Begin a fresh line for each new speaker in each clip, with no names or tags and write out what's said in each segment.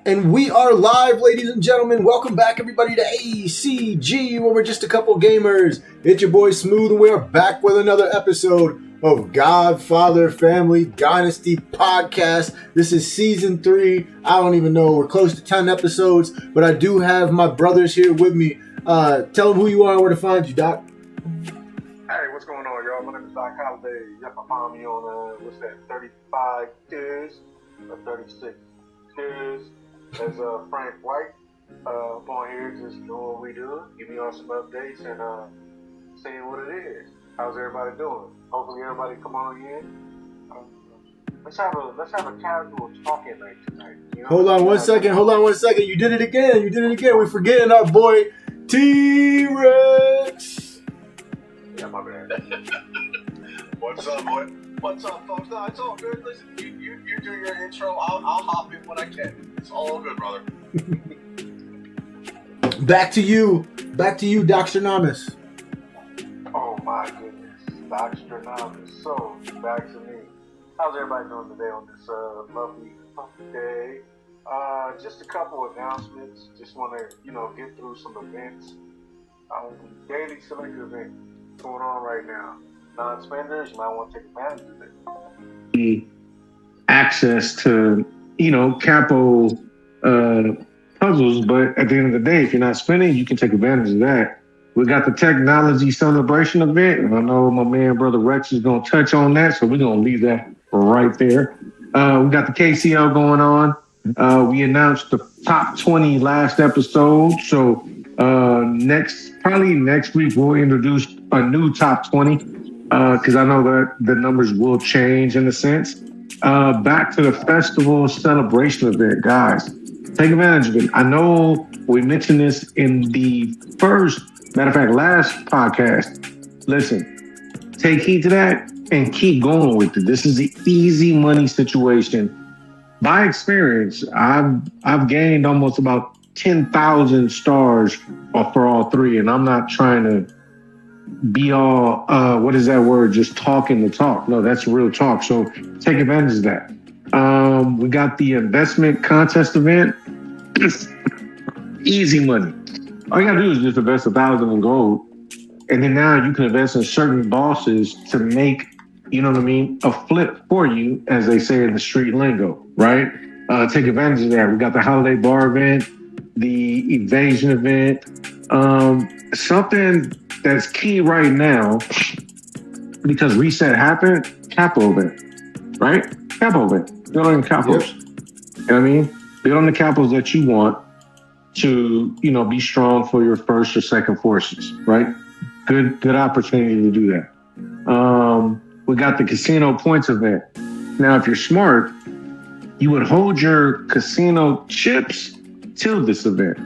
And we are live, ladies and gentlemen. Welcome back, everybody, to ACG, where we're just a couple gamers. It's your boy Smooth, and we are back with another episode of Godfather Family Dynasty Podcast. This is Season 3. I don't even know. We're close to 10 episodes, but I do have my brothers here with me. Tell them who you are and where to find you, Doc.
Hey, what's going on, y'all? My name is Doc Holiday. Y'all can find me on, 35 years or 36 years. As Frank White, I'm on here just doing what we do, giving y'all some updates and seeing what it is. How's everybody doing? Hopefully everybody come on in. Let's have a casual talking night tonight. You know?
Hold on one second. You did it again. We're forgetting our boy T-Rex.
Yeah, my bad.
What's up, boy? What's up, folks? No, it's all good. Listen, you do your intro. I'll hop in when I can. It's all good, brother.
Back to you, Dr. Namas.
Oh my goodness, Dr. Namas. So, back to me. How's everybody doing today on this lovely day? Just a couple announcements. Just want to, get through some events. Daily select event going on right now. Non-spenders, you might want to take advantage of it.
Access to, capo puzzles, but at the end of the day, if you're not spending, you can take advantage of that. We got the technology celebration event, and I know my man, Brother Rex, is going to touch on that, so we're going to leave that right there. We got the KCL going on. We announced the top 20 last episode, so next week we'll introduce a new top 20 because I know that the numbers will change in a sense. Back to the festival celebration event, guys. Take advantage of it. I know we mentioned this in the last podcast. Listen, take heed to that and keep going with it. This is the easy money situation. By experience, I've gained almost about 10,000 stars for all three, and I'm not trying to be all, what is that word? Just talking the talk. No, that's real talk. So take advantage of that. We got the investment contest event. Easy money. All you gotta do is just invest 1,000 in gold. And then now you can invest in certain bosses to make, a flip for you, as they say in the street lingo, right? Take advantage of that. We got the holiday bar event, the evasion event, something that's key right now because reset happened, capital event, right? Capital event. Build on capitals. Yep. You know what I mean? Build on the capitals that you want to, be strong for your first or second forces, right? Good opportunity to do that. We got the casino points event. Now, if you're smart, you would hold your casino chips till this event.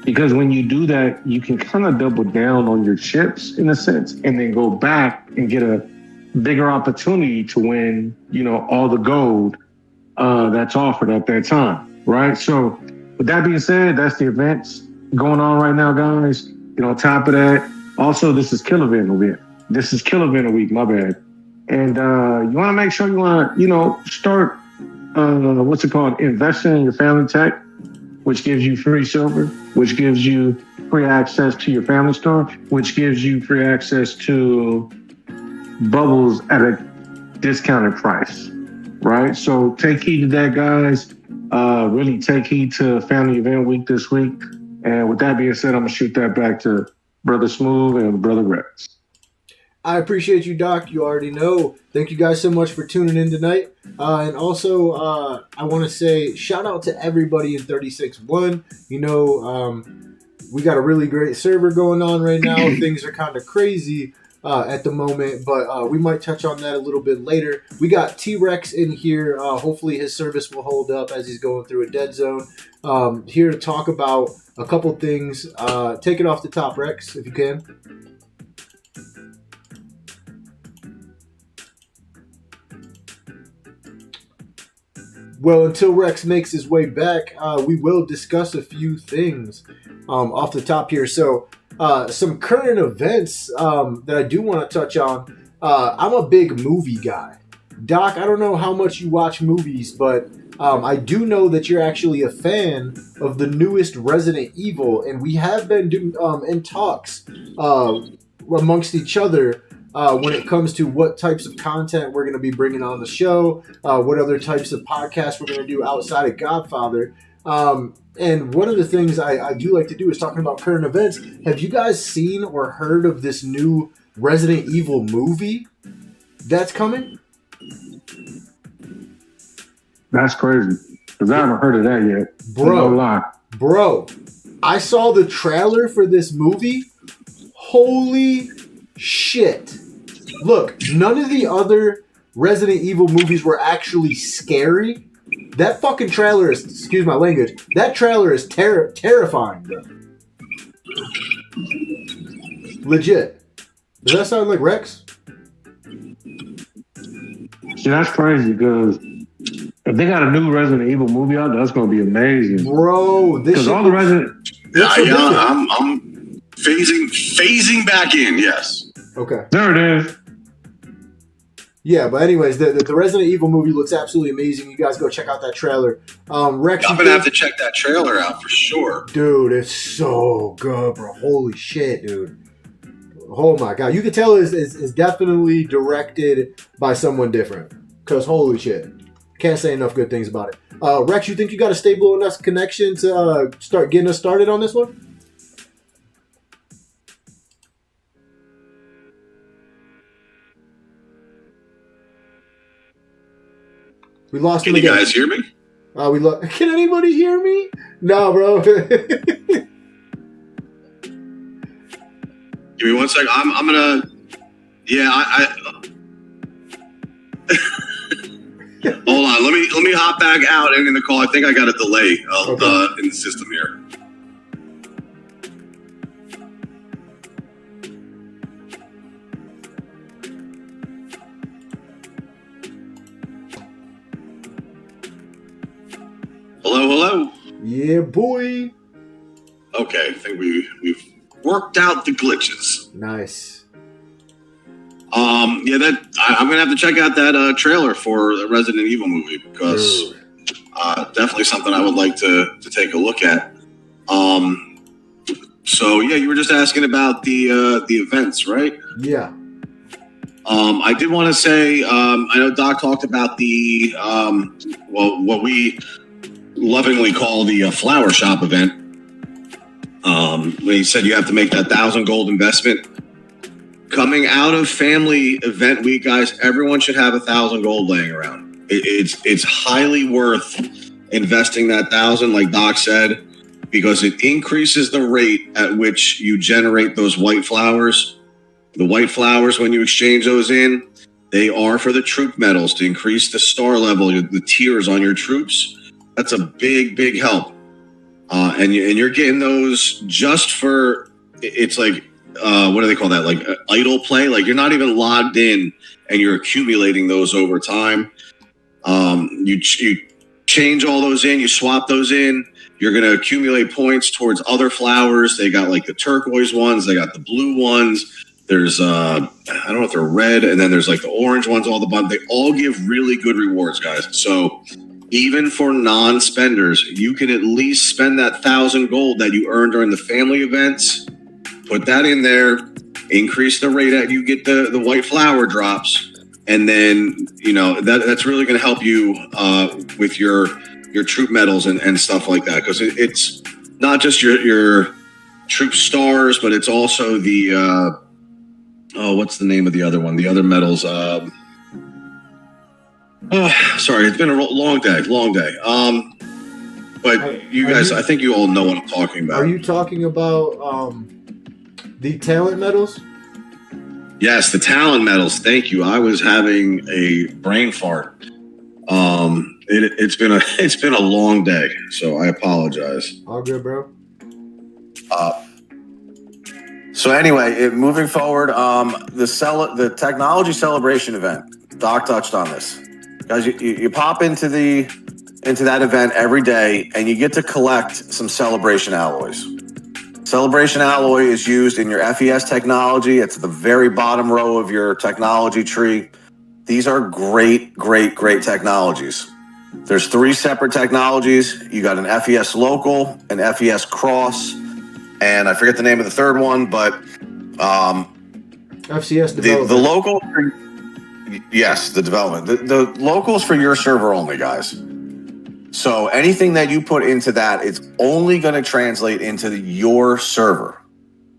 Because when you do that, you can kind of double down on your chips in a sense, and then go back and get a bigger opportunity to win, all the gold that's offered at that time, right? So with that being said, that's the events going on right now, guys. On top of that, also this is Kill Event week. This is Kill Event week, my bad. And you want to make sure start, investing in your family tech, which gives you free silver, which gives you free access to your family store, which gives you free access to bubbles at a discounted price, right? So take heed to that, guys. Really take heed to Family Event Week this week. And with that being said, I'm going to shoot that back to Brother Smooth and Brother Rex.
I appreciate you, Doc. You already know. Thank you guys so much for tuning in tonight. And also, I want to say shout out to everybody in 36-1. We got a really great server going on right now. Things are kind of crazy at the moment, but we might touch on that a little bit later. We got T-Rex in here. Hopefully his service will hold up as he's going through a dead zone. Here to talk about a couple things. Take it off the top, Rex, if you can. Well, until Rex makes his way back, we will discuss a few things off the top here. So, some current events that I do want to touch on. I'm a big movie guy. Doc, I don't know how much you watch movies, but I do know that you're actually a fan of the newest Resident Evil, and we have been doing in talks amongst each other when it comes to what types of content we're going to be bringing on the show, what other types of podcasts we're going to do outside of Godfather. And one of the things I do like to do is talking about current events. Have you guys seen or heard of this new Resident Evil movie that's coming?
That's crazy. Because I haven't heard of that yet.
Bro,
No lie.
Bro, I saw the trailer for this movie. Holy shit. Look, none of the other Resident Evil movies were actually scary. That fucking trailer is, excuse my language, that trailer is terrifying, bro. Legit. Does that sound like Rex?
See, that's crazy because if they got a new Resident Evil movie out, that's going to be amazing.
Bro, this
Because
shit
all the Resident...
I'm phasing back in, yes.
Okay.
There it is.
Yeah, but anyways, the Resident Evil movie looks absolutely amazing. You guys go check out that trailer. Rex,
I'm going to have to check that trailer out for sure.
Dude, it's so good, bro. Holy shit, dude. Oh my god. You can tell it's definitely directed by someone different. Because holy shit. Can't say enough good things about it. Rex, you think you got a stable enough connection to start getting us started on this one? We lost him
Can you
again.
guys hear me?
Can anybody hear me? No, bro.
Give me 1 second. I'm gonna. Yeah, Hold on. Let me hop back out and in the call. I think I got a delay in the system here. Hello.
Yeah, boy.
Okay, I think we've worked out the glitches.
Nice.
Yeah, I'm gonna have to check out that trailer for the Resident Evil movie because definitely something I would like to take a look at. So yeah, you were just asking about the events, right?
Yeah.
I did want to say I know Doc talked about the what we lovingly call the flower shop event. When he said you have to make that 1,000 gold investment. Coming out of family event week, guys, everyone should have 1,000 gold laying around. It's highly worth investing that 1,000, like Doc said, because it increases the rate at which you generate those white flowers. The white flowers, when you exchange those in, they are for the troop medals to increase the star level, the tiers on your troops. That's a big, big help. And you're getting those just for, it's like, what do they call that? Like idle play. Like you're not even logged in and you're accumulating those over time. You change all those in, you swap those in, you're going to accumulate points towards other flowers. They got like the turquoise ones. They got the blue ones. There's, I don't know if they're red. And then there's like the orange ones, all the buttons. They all give really good rewards, guys. So even for non-spenders, you can at least spend that 1,000 gold that you earned during the family events. Put that in there, increase the rate at you get the white flower drops, and then that's really going to help you with your troop medals and stuff like that, because it's not just your troop stars, but it's also the what's the name of the other one? The other medals. Sorry, it's been a long day. But you guys, I think you all know what I'm talking about.
Are you talking about the talent medals?
Yes, the talent medals. Thank you. I was having a brain fart. It's been a long day, so I apologize.
All good, bro.
So anyway, moving forward, the technology celebration event. Doc touched on this, guys. You pop into that event every day, and you get to collect some celebration alloys. Celebration alloy is used in your FES technology. It's the very bottom row of your technology tree. These are great technologies. There's 3 separate technologies. You got an FES local, an FES cross, and I forget the name of the third one, but
FCS development.
The local, yes, the development. The locals for your server only, guys. So anything that you put into that, it's only going to translate into your server.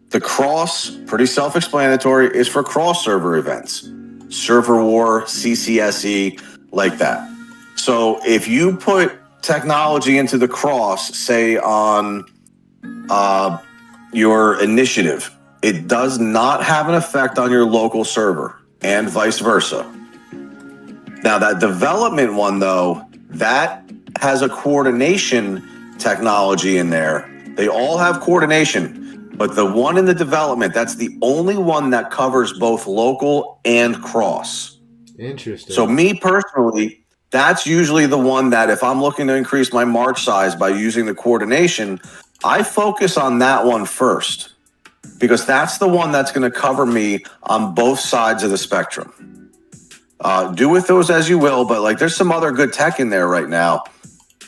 The cross, pretty self-explanatory, is for cross server events. Server war, CCSE, like that. So if you put technology into the cross, say on your initiative, it does not have an effect on your local server and vice versa. Now that development one though, that has a coordination technology in there. They all have coordination, but the one in the development, that's the only one that covers both local and cross.
Interesting.
So me personally, that's usually the one that if I'm looking to increase my march size by using the coordination, I focus on that one first because that's the one that's going to cover me on both sides of the spectrum. Do with those as you will, but like there's some other good tech in there right now.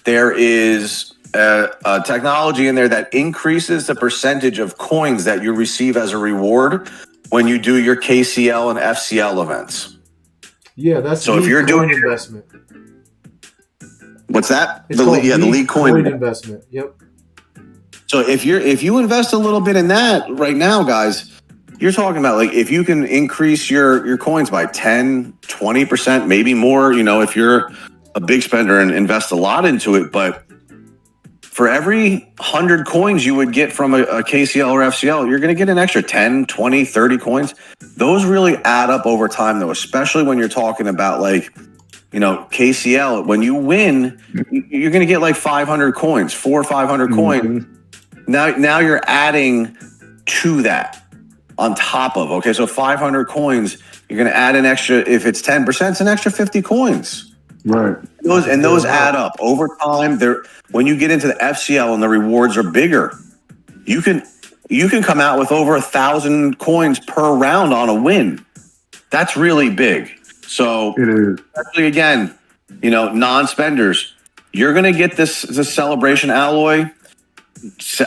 There is a technology in there that increases the percentage of coins that you receive as a reward when you do your KCL and FCL events.
Yeah, that's
so if you're doing
investment.
What's that?
It's
the
called
league coin
investment. Yep.
So if you invest a little bit in that right now, guys, you're talking about like if you can increase your coins by 10, 20%, maybe more, you know, if you're a big spender and invest a lot into it, but for every 100 coins you would get from a KCL or FCL, you're going to get an extra 10, 20, 30 coins. Those really add up over time though, especially when you're talking about like, you know, KCL, when you win, you're going to get like 500 coins, 400 or 500 coins. Now you're adding to that on top of, okay, so 500 coins, you're going to add an extra, if it's 10%, it's an extra 50 coins.
Right.
Those add up over time. When you get into the FCL and the rewards are bigger, you can come out with over 1,000 coins per round on a win. That's really big. So
it is.
Especially again, you know, non-spenders, you're going to get this celebration alloy.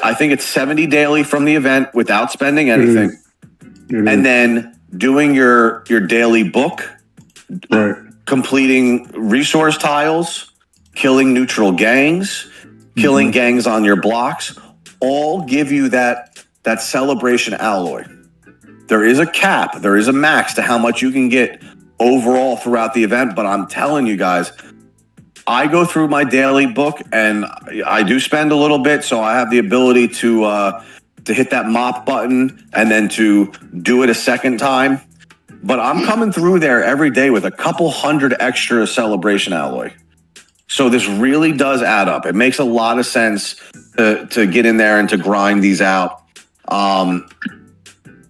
I think it's 70 daily from the event without spending anything. And then doing your daily book.
Right.
Completing resource tiles, killing neutral gangs, killing gangs on your blocks, all give you that celebration alloy. There is a cap, there is a max to how much you can get overall throughout the event, but I'm telling you guys, I go through my daily book and I do spend a little bit, so I have the ability to hit that mop button and then to do it a second time. But I'm coming through there every day with a couple hundred extra celebration alloy. So this really does add up. It makes a lot of sense to get in there and to grind these out.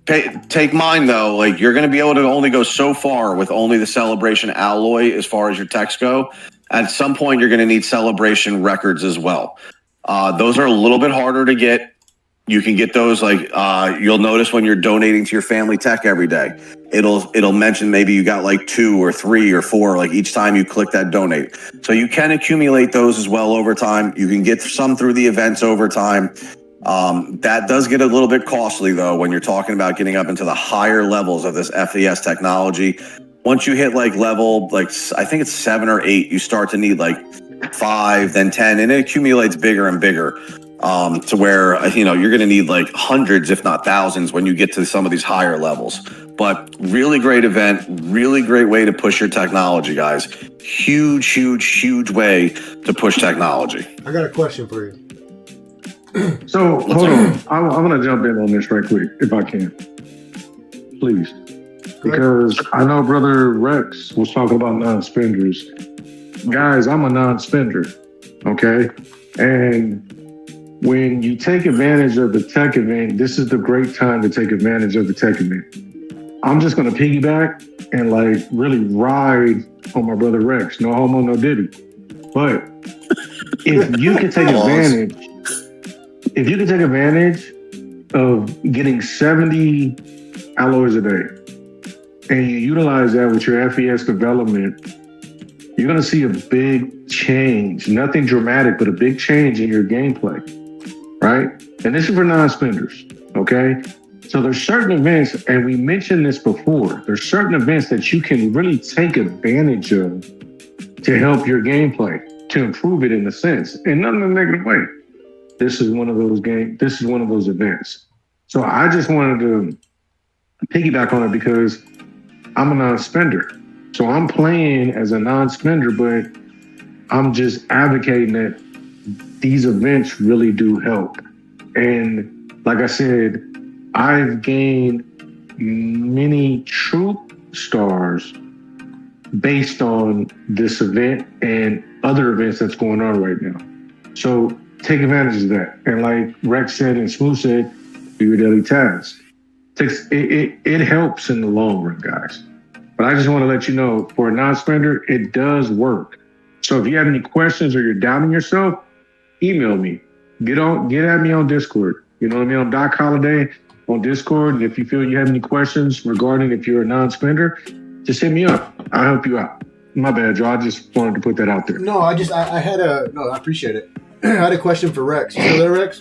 Take mine though, like you're going to be able to only go so far with only the celebration alloy as far as your techs go. At some point, you're going to need celebration records as well. Those are a little bit harder to get. You can get those like you'll notice when you're donating to your family tech every day. It'll mention maybe you got like 2 or 3 or 4 like each time you click that donate. So you can accumulate those as well over time. You can get some through the events over time. That does get a little bit costly though when you're talking about getting up into the higher levels of this FES technology. Once you hit like level, like I think it's 7 or 8, you start to need like 5, then 10, and it accumulates bigger and bigger. To where, you know, you're going to need like hundreds, if not thousands, when you get to some of these higher levels. But really great event, really great way to push your technology, guys. Huge way to push technology.
I got a question for you.
So, hold on. I want to jump in on this right quick, if I can. Please. Because I know Brother Rex was talking about non-spenders. Guys, I'm a non-spender, okay? And when you take advantage of the tech event, this is the great time to take advantage of the tech event. I'm just going to piggyback and like really ride on my brother Rex. No homo, no diddy. But if you can take advantage of getting 70 alloys a day, and you utilize that with your FES development, you're going to see a big change. Nothing dramatic, but a big change in your gameplay, right? And this is for non-spenders, okay? So there's certain events, and we mentioned this before, there's certain events that you can really take advantage of to help your gameplay, to improve it in a sense, and not in a negative way. This is one of those events. So I just wanted to piggyback on it because I'm a non-spender. So I'm playing as a non-spender, but I'm just advocating that these events really do help. And like I said, I've gained many troop stars based on this event and other events that's going on right now. So take advantage of that. And like Rex said and Smooth said, do your daily tasks. It helps in the long run, guys. But I just want to let you know, for a non-spender, it does work. So if you have any questions or you're doubting yourself, email me. Get at me on Discord. You know what I mean? On Doc Holiday on Discord. And if you feel you have any questions regarding if you're a non-spender, just hit me up. I'll help you out. My bad, Joe. I just wanted to put that out there.
No, I appreciate it. I had a question for Rex. You still there, Rex?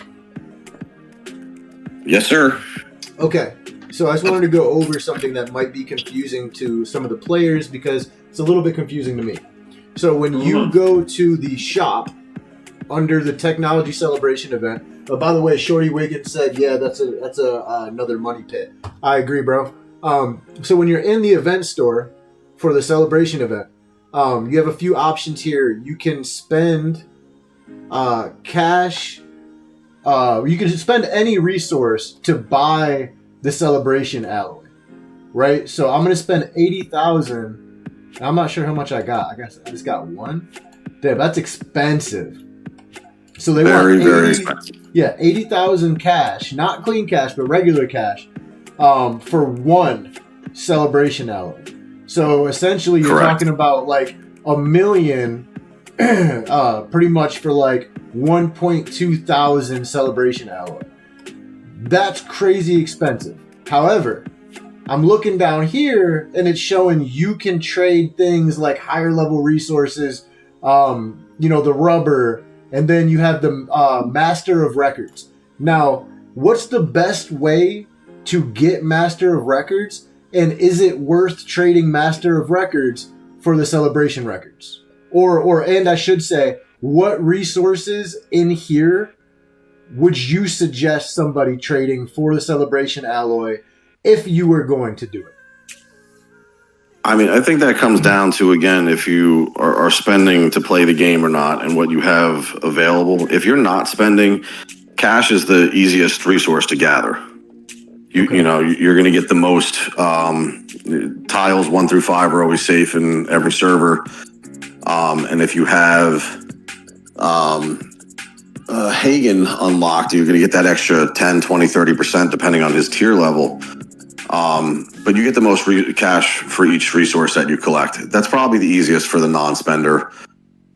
Yes, sir.
Okay. So I just wanted to go over something that might be confusing to some of the players because it's a little bit confusing to me. So when you go to the shop under the Technology Celebration event, oh, by the way, Shorty Wiggins said, yeah, that's another money pit. I agree, bro. So when you're in the event store for the celebration event, you have a few options here. You can spend cash. You can spend any resource to buy the celebration alloy, right? So I'm gonna spend 80,000. I'm not sure how much I got. I guess I just got one. Damn, that's expensive. So they want
very expensive.
Yeah, 80,000 cash, not clean cash, but regular cash, for one celebration alloy. So essentially, you're
Correct.
talking about like $1 million, pretty much for like 1.2 thousand celebration alloy. That's crazy expensive. However, I'm looking down here and it's showing you can trade things like higher level resources, the rubber, and then you have the Master of Records. Now, what's the best way to get Master of Records? And is it worth trading Master of Records for the Celebration Records? And I should say, what resources in here would you suggest somebody trading for the Celebration alloy if you were going to do it?
I mean, I think that comes down to, again, if you are spending to play the game or not and what you have available. If you're not spending, cash is the easiest resource to gather. You know, you're going to get the most tiles 1 through 5 are always safe in every server. And if you have Hagen unlocked, you're going to get that extra 10, 20, 30% depending on his tier level. But you get the most cash for each resource that you collect. That's probably the easiest for the non-spender.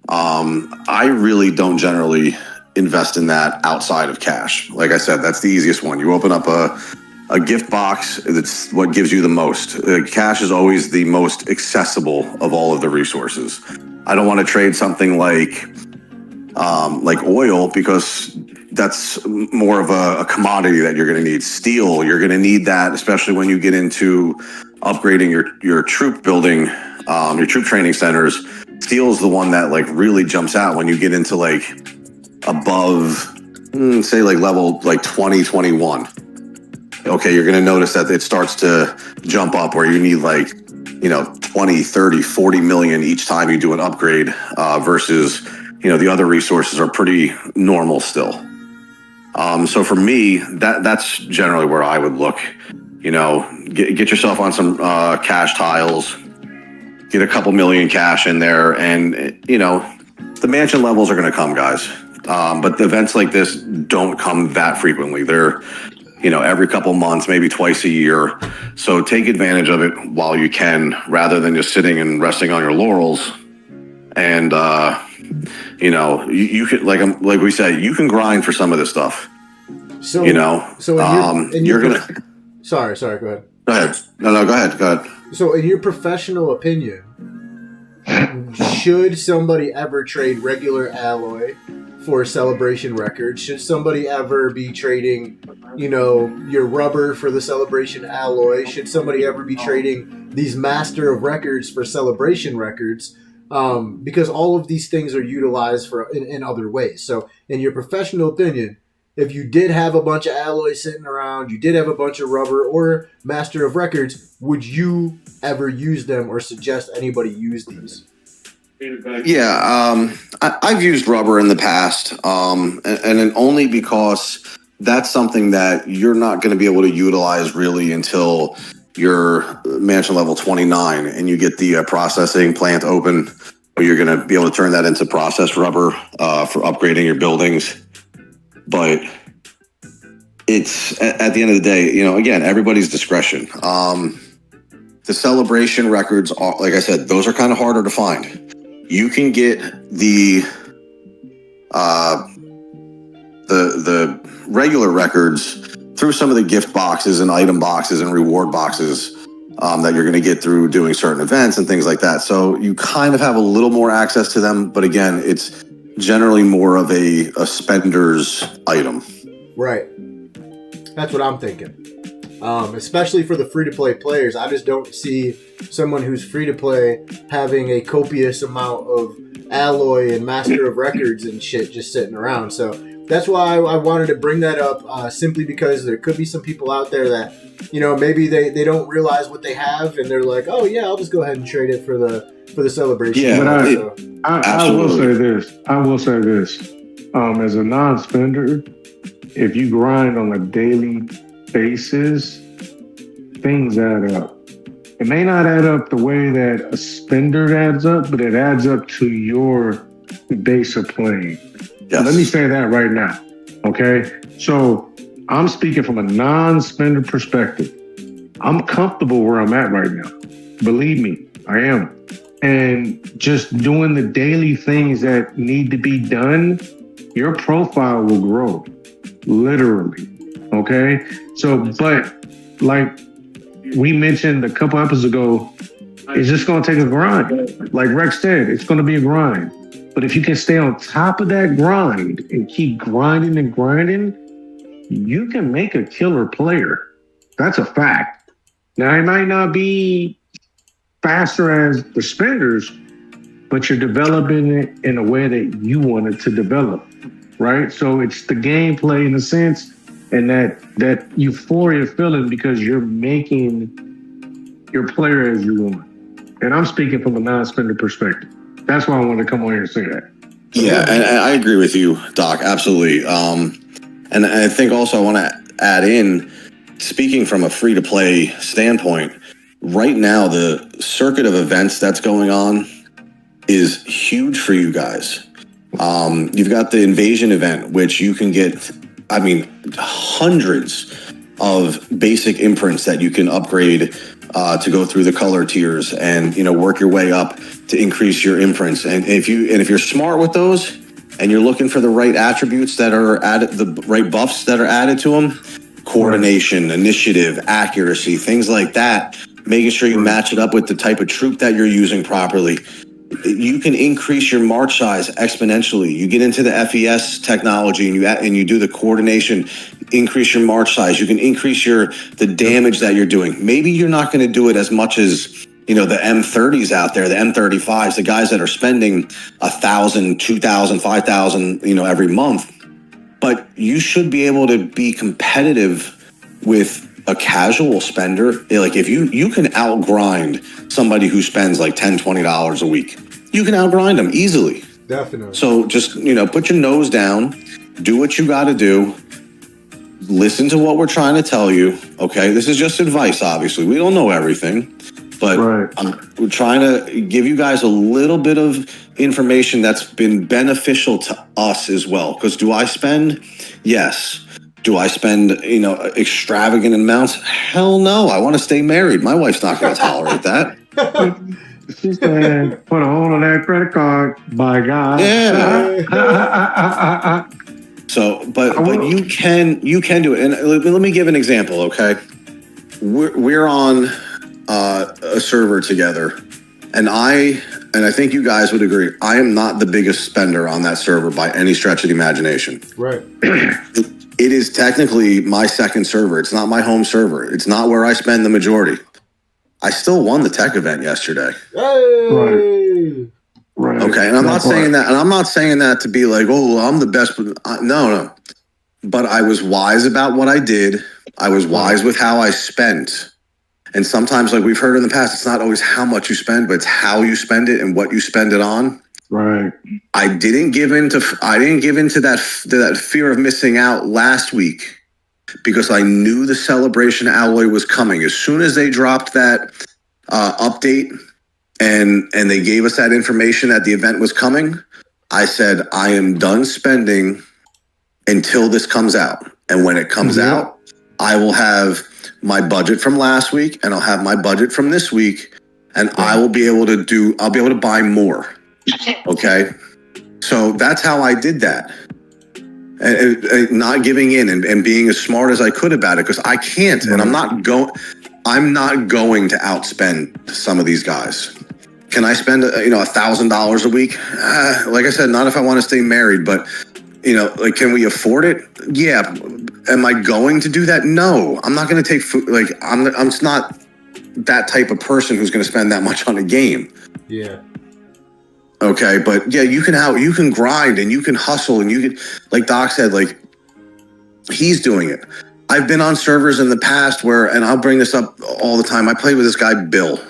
I really don't generally invest in that outside of cash. Like I said, that's the easiest one. You open up a gift box, that's what gives you the most. Cash is always the most accessible of all of the resources. I don't want to trade something like oil because that's more of a commodity that you're going to need. Steel, you're going to need that, especially when you get into upgrading your troop building, your troop training centers. Steel is the one that like really jumps out when you get into like above, say like level like 20, 21. Okay, you're going to notice that it starts to jump up where you need like, 20, 30, 40 million each time you do an upgrade versus, the other resources are pretty normal still. So for me, that's generally where I would look. Get yourself on some cash tiles, get a couple million cash in there, and the mansion levels are going to come, guys. But the events like this don't come that frequently. They're every couple months, maybe twice a year. So take advantage of it while you can, rather than just sitting and resting on your laurels. And you can, like we said, you can grind for some of this stuff.
So
you're gonna.
Sorry, go ahead.
Go ahead. No, go ahead.
So, in your professional opinion, should somebody ever trade regular alloy for celebration records? Should somebody ever be trading, your rubber for the celebration alloy? Should somebody ever be trading these master of records for celebration records? Because all of these things are utilized in other ways. So, in your professional opinion, if you did have a bunch of alloys sitting around, you did have a bunch of rubber or master of records, would you ever use them or suggest anybody use these?
Yeah, I've used rubber in the past, and only because that's something that you're not going to be able to utilize really until you're mansion level 29 and you get the processing plant open, where you're going to be able to turn that into processed rubber for upgrading your buildings. But it's at the end of the day, again, everybody's discretion. The celebration records are, like I said, those are kind of harder to find. You can get the regular records through some of the gift boxes and item boxes and reward boxes that you're going to get through doing certain events and things like that. So you kind of have a little more access to them, but again, it's generally more of a spender's item.
Right. That's what I'm thinking. Especially for the free-to-play players, I just don't see someone who's free-to-play having a copious amount of alloy and master of records and shit just sitting around. So that's why I wanted to bring that up, simply because there could be some people out there that, maybe they don't realize what they have, and they're like, oh yeah, I'll just go ahead and trade it for the celebration.
Yeah,
but I will say this. As a non-spender, if you grind on a daily basis, things add up. It may not add up the way that a spender adds up, but it adds up to your base of playing.
Yes.
Let me say that right now. Okay? So I'm speaking from a non-spender perspective. I'm comfortable where I'm at right now. Believe me, I am. And just doing the daily things that need to be done, your profile will grow. Literally. Okay? So, but like we mentioned a couple episodes ago, it's just going to take a grind. Like Rex said, it's going to be a grind. But if you can stay on top of that grind and keep grinding and grinding, you can make a killer player. That's a fact. Now, it might not be faster as the spenders, but you're developing it in a way that you want it to develop, right? So it's the gameplay in a sense, and that euphoria feeling because you're making your player as you want. And I'm speaking from a non-spender perspective. That's why I wanted to come on here and say that.
Yeah, and I agree with you, Doc. Absolutely. And I think also I want to add in, speaking from a free-to-play standpoint, right now the circuit of events that's going on is huge for you guys. You've got the invasion event, which you can get, hundreds of basic imprints that you can upgrade to go through the color tiers and, work your way up to increase your imprints. And if you're smart with those and you're looking for the right attributes that are added, the right buffs that are added to them, coordination, initiative, accuracy, things like that, making sure you match it up with the type of troop that you're using properly, you can increase your march size exponentially. You get into the FES technology and you do the coordination, increase your march size. You can increase the damage that you're doing. Maybe you're not going to do it as much as, the M30s out there, the M35s, the guys that are spending 1,000, 2,000, 5,000, every month. But you should be able to be competitive with a casual spender. Like if you can outgrind somebody who spends like $10, $20 a week, you can outgrind them easily.
Definitely.
So just, put your nose down, do what you got to do. Listen to what we're trying to tell you. Okay. This is just advice. Obviously we don't know everything, but we're trying to give you guys a little bit of information that's been beneficial to us as well. Because do I spend? Yes. Do I spend, extravagant amounts? Hell no. I want to stay married. My wife's not going to tolerate that.
She said, put a hold on that credit card. By God.
Yeah. So, but you can do it. And let me give an example, okay? We're on a server together, and I think you guys would agree, I am not the biggest spender on that server by any stretch of the imagination.
Right.
It is technically my second server. It's not my home server. It's not where I spend the majority. I still won the tech event yesterday.
Hey!
Right.
Okay, and I'm not saying that, and I'm not saying that to be like, oh, I'm the best. No. But I was wise about what I did. I was wise with how I spent. And sometimes, like we've heard in the past, it's not always how much you spend, but it's how you spend it and what you spend it on.
Right.
I didn't give in to that fear of missing out last week because I knew the celebration alloy was coming. As soon as they dropped that update and they gave us that information that the event was coming, I said, I am done spending until this comes out. And when it comes out, I will have my budget from last week and I'll have my budget from this week, and I'll be able to buy more. Okay. So that's how I did that. And not giving in and being as smart as I could about it, because I can't, and I'm not going to outspend some of these guys. Can I spend $1,000 a week? Like I said, not if I want to stay married, but like, can we afford it? Yeah. Am I going to do that? No, I'm not going to take food. Like I'm just not that type of person who's going to spend that much on a game.
Yeah.
Okay, but yeah, you can grind and you can hustle and you can, like Doc said, like he's doing it. I've been on servers in the past where, and I'll bring this up all the time. I played with this guy Bill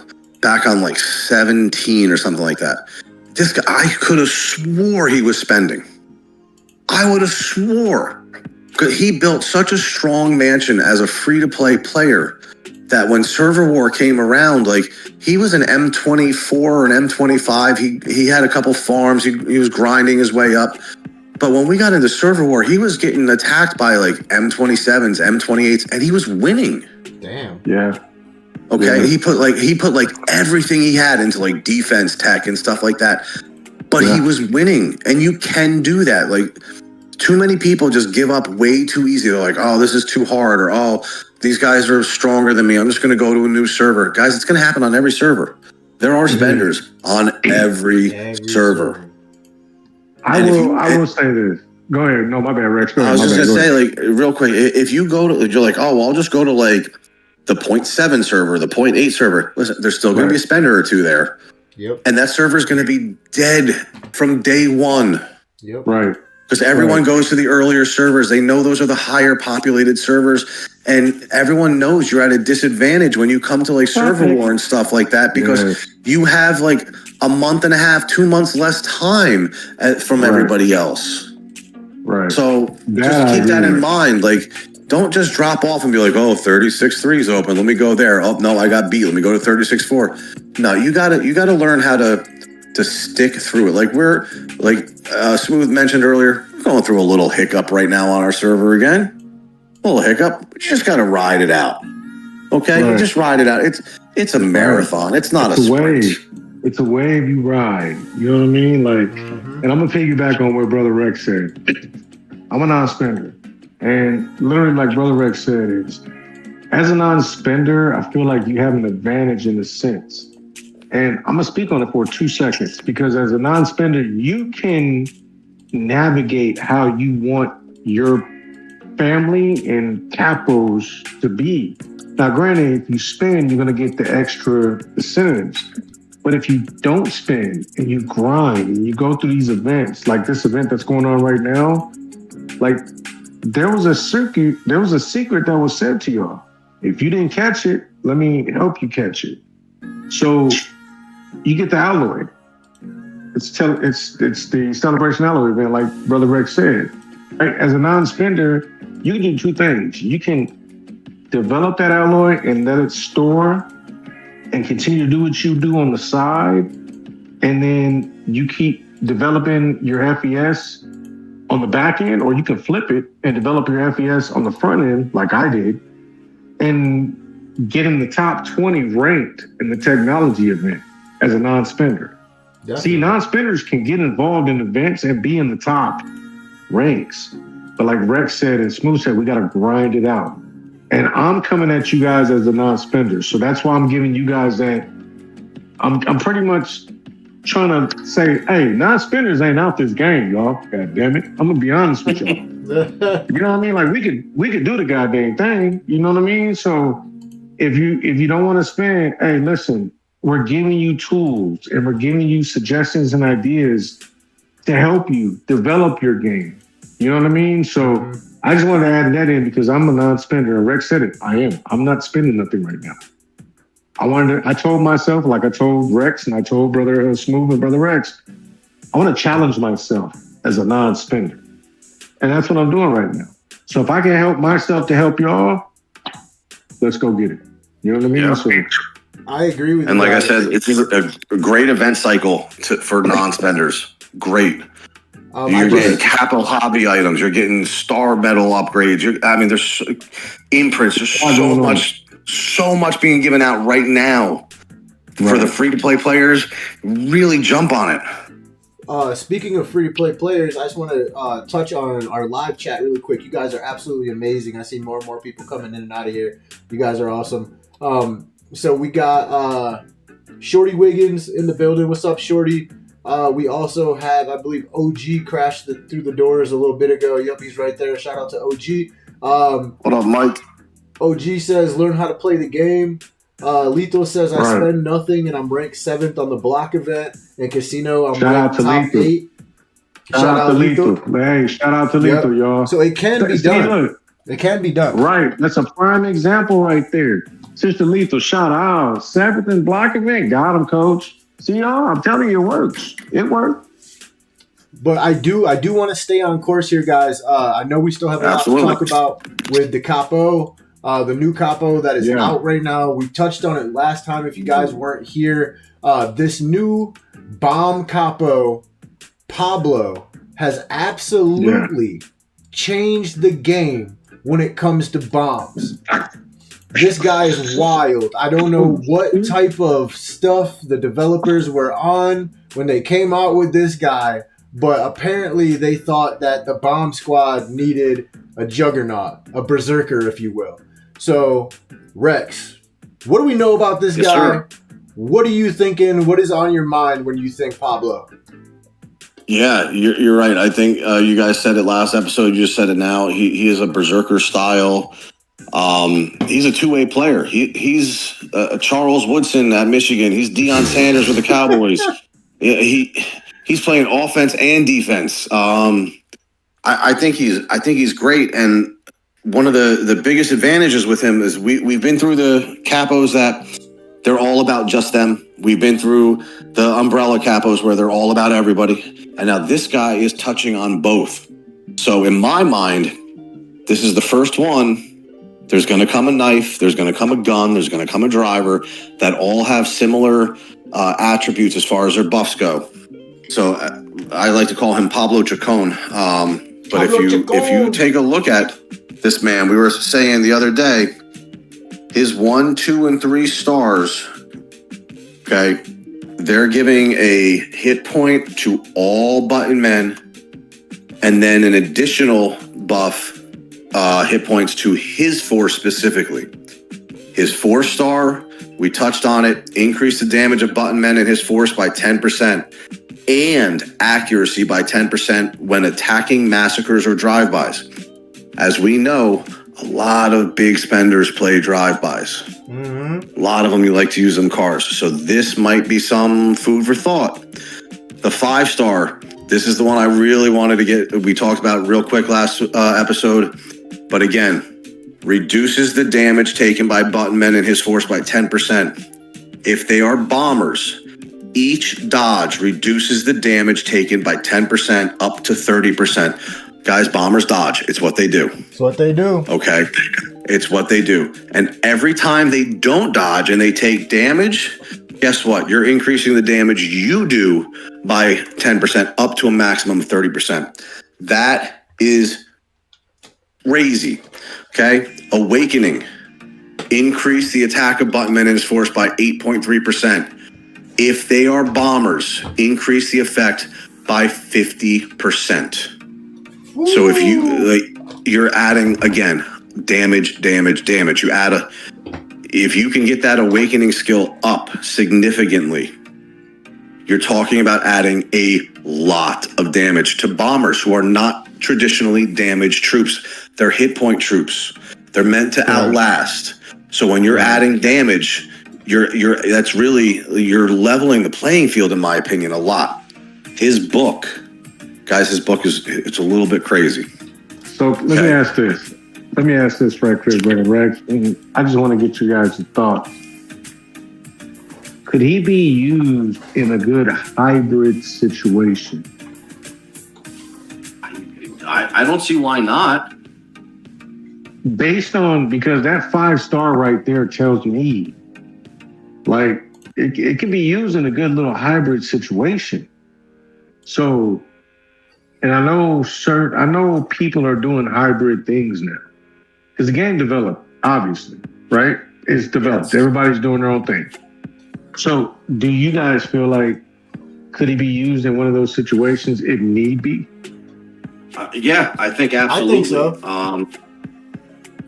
back on like 17 or something like that. This guy, I could have swore he was spending. I would have swore. He built such a strong mansion as a free-to-play player that when Server War came around, like he was an M24 or an M25. He had a couple farms. He was grinding his way up. But when we got into Server War, he was getting attacked by like M27s, M28s, and he was winning.
Damn.
Yeah.
Okay.
Yeah.
He put like everything he had into like defense tech and stuff like that. But he was winning, and you can do that. Like, too many people just give up way too easy. They're like, oh, this is too hard, or oh, these guys are stronger than me. I'm just going to go to a new server. Guys, it's going to happen on every server. There are spenders on every server.
I will say this. Go ahead. No, my bad, Rex. Go ahead.
I was just going to say, like, real quick, if you go to, you're like, oh, well, I'll just go to like the 0.7 server, the 0.8 server. Listen, there's still going to be a spender or two there.
Yep.
And that server is going to be dead from day one.
Yep.
Right.
Because everyone goes to the earlier servers. They know those are the higher populated servers. And everyone knows you're at a disadvantage when you come to like server war and stuff like that, because you have like a month and a half, 2 months less time from everybody else.
Right.
So just keep that in mind. Like, don't just drop off and be like, oh, 36.3 is open. Let me go there. Oh, no, I got beat. Let me go to 36.4. No, you gotta learn how to stick through it. Like Smooth mentioned earlier, we're going through a little hiccup right now on our server again. A little hiccup. You just gotta ride it out. Okay? You just ride it out. It's a marathon. It's not a sprint.
It's a wave you ride. You know what I mean? Like, and I'm gonna piggyback on what Brother Rex said. I'm a non-spender. And literally, like Brother Rex said, is as a non-spender, I feel like you have an advantage in a sense. And I'm gonna speak on it for 2 seconds, because as a non-spender, you can navigate how you want your family and capos to be. Now, granted, if you spend, you're gonna get the extra incentives. But if you don't spend and you grind and you go through these events, like this event that's going on right now, like there was a secret that was said to y'all. If you didn't catch it, let me help you catch it. So you get the alloy. It's the celebration alloy event, like Brother Rex said. Right? As a non-spender, you can do 2 things. You can develop that alloy and let it store and continue to do what you do on the side, and then you keep developing your FES on the back end, or you can flip it and develop your FES on the front end, like I did, and get in the top 20 ranked in the technology event as a non-spender. Definitely. See, non-spenders can get involved in events and be in the top ranks. But like Rex said and Smooth said, we got to grind it out. And I'm coming at you guys as a non-spender. So that's why I'm giving you guys that. I'm pretty much trying to say, hey, non-spenders ain't out this game, y'all. God damn it. I'm gonna be honest with y'all. You know what I mean? Like we could do the goddamn thing. You know what I mean? So if you don't want to spend, hey, listen, we're giving you tools and we're giving you suggestions and ideas to help you develop your game. You know what I mean? So I just wanted to add that in because I'm a non-spender. And Rex said it. I am. I'm not spending nothing right now. I told myself, like I told Rex and I told Brother Smooth and Brother Rex, I want to challenge myself as a non-spender. And that's what I'm doing right now. So if I can help myself to help y'all, let's go get it. You know what I mean?
Yeah.
So,
I agree with you.
And like
guys.
I said, it's a great event cycle for non-spenders. Great. You're getting capo hobby items. You're getting star medal upgrades. There's imprints. There's so much being given out right now for the free-to-play players. Really jump on it.
Speaking of free-to-play players, I just want to touch on our live chat really quick. You guys are absolutely amazing. I see more and more people coming in and out of here. You guys are awesome. So we got Shorty Wiggins in the building. What's up, Shorty? We also have, I believe, OG crashed through the doors a little bit ago. Yep, he's right there. Shout out to OG.
What up, Mike?
OG says, learn how to play the game. Lethal says, I spend nothing and I'm ranked 7th on the block event. And Casino, I'm ranked top 8.
Shout out to Lethal. Hey, shout out to Lethal, y'all.
So it can be done. Look, it can be done.
Right. That's a prime example right there. Sister Lethal, shout out. 7th and block event. Got him, coach. See, y'all, I'm telling you, it works. It worked.
But I do want to stay on course here, guys. I know we still have a lot to talk about with the capo, the new capo that is out right now. We touched on it last time if you guys weren't here. This new bomb capo, Pablo, has absolutely changed the game when it comes to bombs. This guy is wild. I don't know what type of stuff the developers were on when they came out with this guy, but apparently they thought that the bomb squad needed a juggernaut, a berserker, if you will. So, Rex, what do we know about this guy?
Sir.
What are you thinking? What is on your mind when you think Pablo?
Yeah, you're right. I think you guys said it last episode. You just said it now. He is a berserker style. He's a two-way player. He's Charles Woodson at Michigan. He's Deion Sanders with the Cowboys. He's playing offense and defense. I think he's great. And one of the biggest advantages with him is we've been through the capos that they're all about just them. We've been through the umbrella capos where they're all about everybody. And now this guy is touching on both. So in my mind, this is the first one. There's going to come a knife, there's going to come a gun, there's going to come a driver that all have similar attributes as far as their buffs go. So I like to call him Pablo Chacon. But if you take a look at this man, we were saying the other day, his 1, 2, and 3 stars, okay, they're giving a hit point to all button men and then an additional buff hit points to his force specifically. His 4-star, we touched on it, increased the damage of button men and his force by 10% and accuracy by 10% when attacking massacres or drive-bys. As we know, a lot of big spenders play drive-bys. A lot of them, you like to use them cars. So this might be some food for thought. The 5-star, this is the one I really wanted to get. We talked about real quick last episode. But again, reduces the damage taken by button men and his force by 10%. If they are bombers, each dodge reduces the damage taken by 10% up to 30%. Guys, bombers dodge. It's what they do.
It's what they do.
Okay. It's what they do. And every time they don't dodge and they take damage, guess what? You're increasing the damage you do by 10% up to a maximum of 30%. That is crazy. Okay. Awakening. Increase the attack of button men and his force by 8.3%. If they are bombers, increase the effect by 50%. So if you're adding, again,
damage. You add if you can get that awakening skill up significantly, you're talking about adding a lot of damage to bombers who are not traditionally damaged troops. They're hit point troops. They're meant to outlast. So when you're adding damage, you're leveling the playing field, in my opinion, a lot. His book, guys, it's a little bit crazy.
So let me ask this. Let me ask this right quick, Brother Rex. And I just want to get you guys' thoughts. Could he be used in a good hybrid situation?
I don't see why not.
Based on, because that 5-star right there tells me, like, it can be used in a good little hybrid situation. So, and I know people are doing hybrid things now. Because the game developed, obviously, right? It's developed. Yes. Everybody's doing their own thing. So, do you guys feel like, could he be used in one of those situations if need be?
Yeah, I think absolutely.
I think so.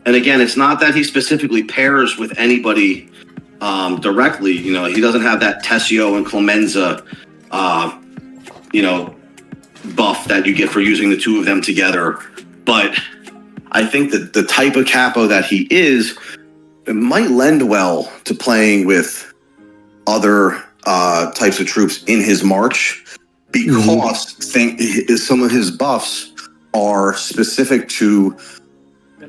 And again, it's not that he specifically pairs with anybody directly. You know, he doesn't have that Tessio and Clemenza, buff that you get for using the two of them together. But I think that the type of capo that he is, it might lend well to playing with other types of troops in his march, because some of his buffs are specific to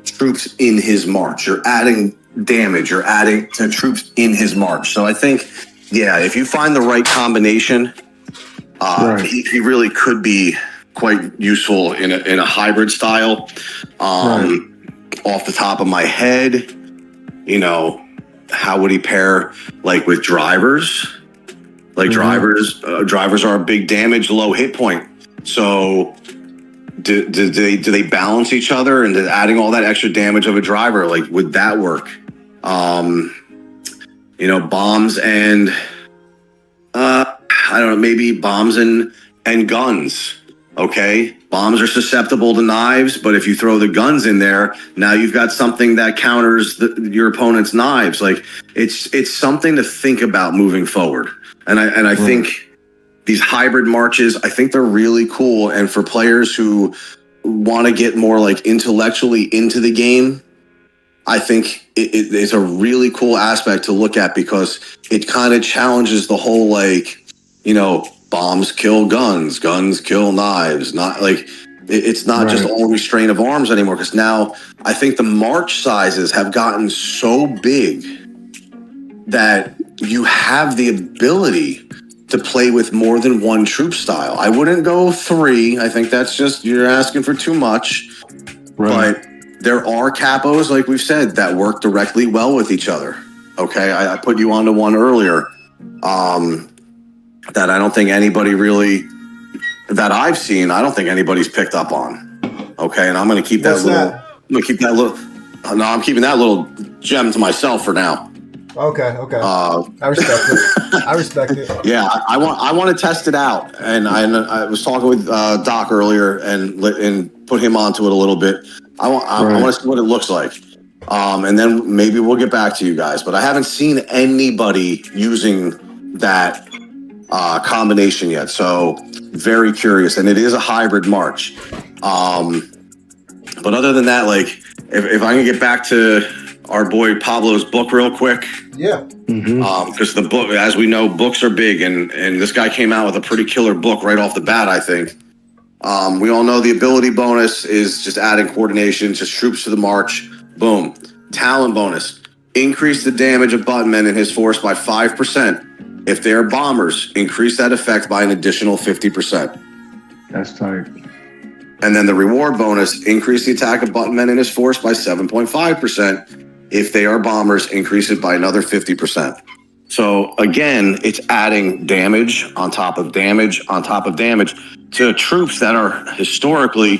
troops in his march. You're adding damage, you're adding to troops in his march. So I think, yeah, if you find the right combination, he really could be quite useful in a hybrid style. Off the top of my head, how would he pair like with drivers? Like drivers are a big damage, low hit point. So do they balance each other, and adding all that extra damage of a driver, like, would that work? Bombs and I don't know, maybe bombs and guns. Okay, bombs are susceptible to knives, but if you throw the guns in there, now you've got something that counters your opponent's knives. Like, it's something to think about moving forward. And I think these hybrid marches, I think they're really cool. And for players who want to get more like intellectually into the game, I think it's a really cool aspect to look at, because it kind of challenges the whole, like, bombs kill guns, guns kill knives. Not like it's not just all restraint of arms anymore, because now I think the march sizes have gotten so big that you have the ability to play with more than one troop style. I wouldn't go 3. I think that's just, you're asking for too much. But there are capos, like we've said, that work directly well with each other. Okay, I put you onto one earlier that I don't think anybody really, that I've seen, I don't think anybody's picked up on. Okay, and I'm going to keep I'm keeping that little gem to myself for now.
Okay. I respect it.
Yeah, I want to test it out, and I was talking with Doc earlier and put him onto it a little bit. I want to see what it looks like, and then maybe we'll get back to you guys. But I haven't seen anybody using that combination yet, so very curious. And it is a hybrid march. But other than that, like, if I can get back to our boy Pablo's book real quick.
Yeah.
Because the book, as we know, books are big, and this guy came out with a pretty killer book right off the bat, I think. We all know the ability bonus is just adding coordination, just troops to the march. Boom. Talent bonus. Increase the damage of buttonmen and his force by 5%. If they are bombers, increase that effect by an additional 50%.
That's tight.
And then the reward bonus, increase the attack of buttonmen and his force by 7.5%. If they are bombers, increase it by another 50%. So again, it's adding damage on top of damage on top of damage to troops that are historically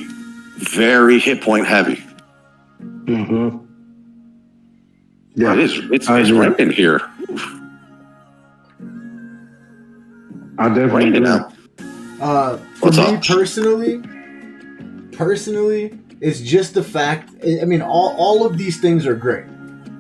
very hit point heavy. Yeah, it's right in here.
I definitely
now.
For me personally, it's just the fact. I mean, all of these things are great,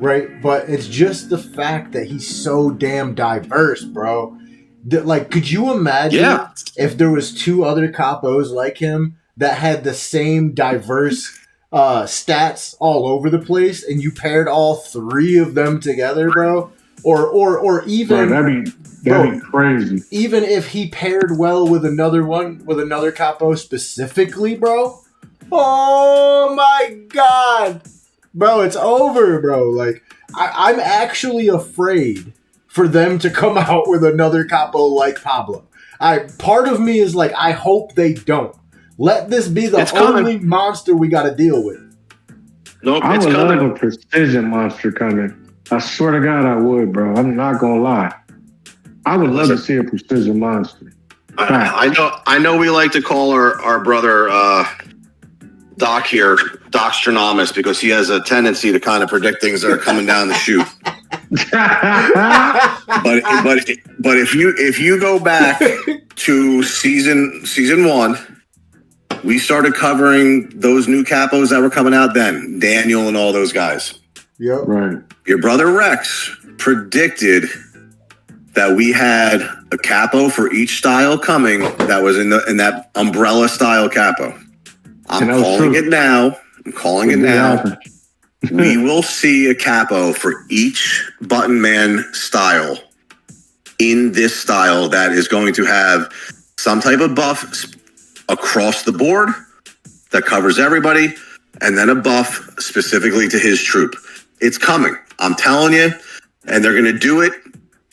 right? But it's just the fact that he's so damn diverse, bro. Like, could you imagine if there was 2 other capos like him that had the same diverse stats all over the place, and you paired all 3 of them together, bro? Or even
that'd be crazy.
Even if he paired well with another capo specifically, bro. Oh my god, bro, it's over, bro. Like, I'm actually afraid for them to come out with another capo like Pablo. Part of me is like, I hope they don't. Let this be the only monster we got to deal with.
Nope,
I
it's
would
coming.
love a precision monster coming. I swear to God, I would, bro. I'm not gonna lie. I would love to see a precision monster.
I know. We like to call our brother Doc here, Docstranomus, because he has a tendency to kind of predict things that are coming down the chute. but if you go back to season 1, we started covering those new capos that were coming out then, Daniel and all those guys.
Yep.
Right.
Your brother Rex predicted that we had a capo for each style coming that was in that umbrella style capo. I'm calling it now. We will see a capo for each Button Man style in this style that is going to have some type of buff across the board that covers everybody, and then a buff specifically to his troop. It's coming. I'm telling you. And they're going to do it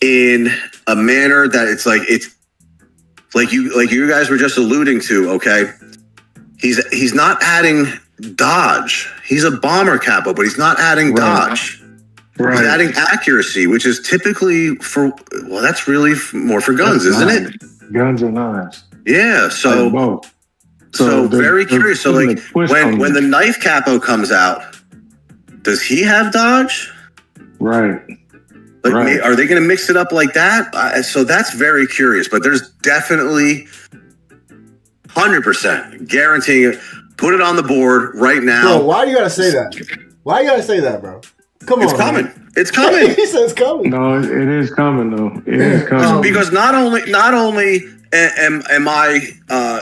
in a manner that it's like you guys were just alluding to, okay? He's not adding dodge. He's a bomber capo, but he's not adding dodge. Right. He's adding accuracy, which is typically that's really more for guns, isn't it?
Guns and knives.
Yeah, so very curious. So like when the knife capo comes out, does he have dodge?
Right.
Like, are they going to mix it up like that? So that's very curious. But there's definitely 100% guaranteeing it. Put it on the board right now.
Bro, why you gotta say that? Why you gotta say that, bro? Come on,
it's coming.
Man.
It's coming.
He says it's coming.
No, it is coming though. It is coming
because not only am I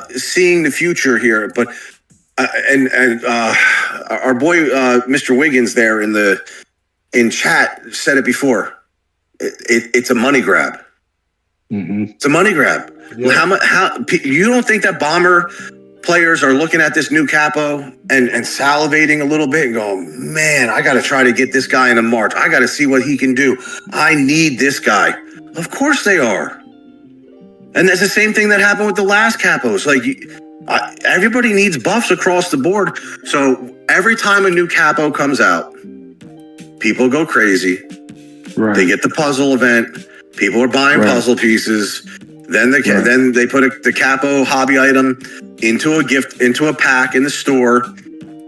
seeing the future here, but our boy Mr. Wiggins there in chat said it before. It's a money grab.
Mm-hmm.
It's a money grab. Yeah. How you don't think that bomber players are looking at this new capo and salivating a little bit and going, man, I got to try to get this guy in a march. I got to see what he can do. I need this guy. Of course they are. And that's the same thing that happened with the last capos. Like everybody needs buffs across the board. So every time a new capo comes out, people go crazy.
Right.
They get the puzzle event. People are buying puzzle pieces. Then they put the capo hobby item into a pack in the store.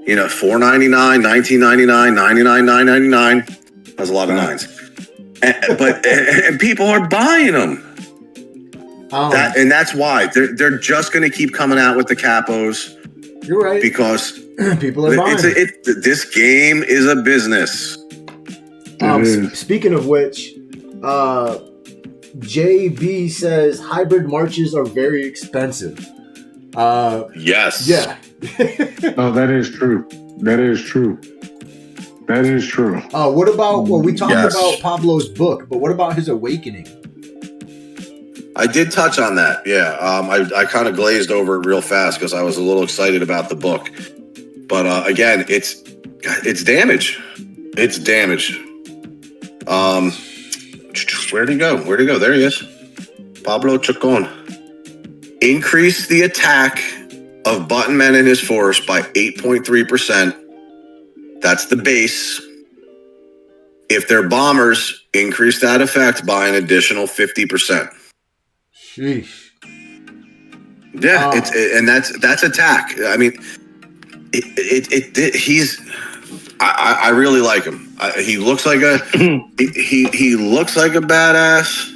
You know, $4.99, $19.99, $99.999. That's a lot of nines. And people are buying them. And that's why they're just going to keep coming out with the capos.
You're right.
Because
people are buying.
This game is a business.
Speaking of which, JB says hybrid marches are very expensive.
Yes.
Yeah.
Oh, that is true. That is true.
What about? Well, we talked about Pablo's book, but what about his awakening?
I did touch on that. Yeah. I kind of glazed over it real fast because I was a little excited about the book. But again, it's damage. It's damage. Where'd he go? There he is. Pablo Chacon. Increase the attack of Button Man and his force by 8.3%. That's the base. If they're bombers, increase that effect by an additional 50%.
Sheesh.
Yeah, and that's attack. I mean, I really like him. He looks like he looks like a badass.